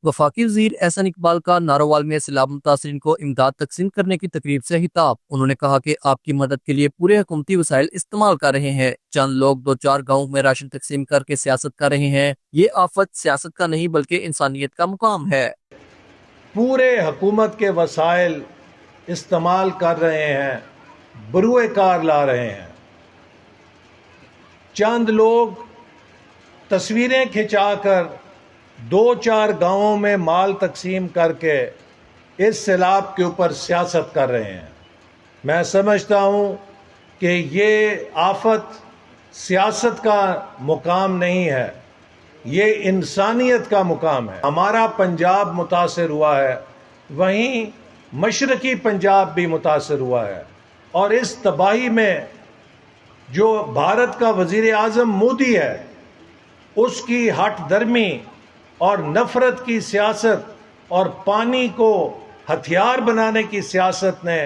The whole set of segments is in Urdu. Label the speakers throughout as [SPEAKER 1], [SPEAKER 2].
[SPEAKER 1] وفاقی وزیر احسن اقبال کا نارووال میں سیلاب متاثرین کو امداد تقسیم کرنے کی تقریب سے خطاب۔ انہوں نے کہا کہ آپ کی مدد کے لیے پورے حکومتی وسائل استعمال کر رہے ہیں۔ چند لوگ دو چار گاؤں میں راشن تقسیم کر کے سیاست کر رہے ہیں۔ یہ آفت سیاست کا نہیں بلکہ انسانیت کا مقام ہے۔
[SPEAKER 2] پورے حکومت کے وسائل استعمال کر رہے ہیں، بروئے کار لا رہے ہیں۔ چند لوگ تصویریں کھنچا کر دو چار گاؤں میں مال تقسیم کر کے اس سیلاب کے اوپر سیاست کر رہے ہیں۔ میں سمجھتا ہوں کہ یہ آفت سیاست کا مقام نہیں ہے، یہ انسانیت کا مقام ہے۔ ہمارا پنجاب متاثر ہوا ہے، وہیں مشرقی پنجاب بھی متاثر ہوا ہے، اور اس تباہی میں جو بھارت کا وزیر اعظم مودی ہے، اس کی ہٹ درمی اور نفرت کی سیاست اور پانی کو ہتھیار بنانے کی سیاست نے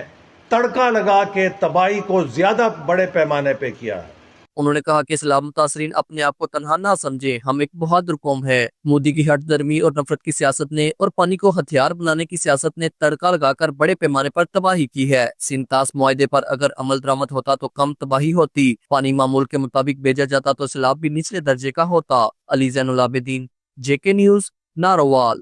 [SPEAKER 2] تڑکا لگا کے تباہی کو زیادہ بڑے پیمانے پہ کیا ہے۔
[SPEAKER 1] انہوں نے کہا کہ سیلاب متاثرین اپنے آپ کو تنہا نہ سمجھیں، ہم ایک بہادر قوم ہے۔ مودی کی ہٹ درمی اور نفرت کی سیاست نے اور پانی کو ہتھیار بنانے کی سیاست نے تڑکا لگا کر بڑے پیمانے پر تباہی کی ہے۔ سینتاس معاہدے پر اگر عمل درآمد ہوتا تو کم تباہی ہوتی، پانی معمول کے مطابق بھیجا جاتا تو سیلاب بھی نچلے درجے کا ہوتا۔ علی زین العابدین، JK نیوز، نارووال۔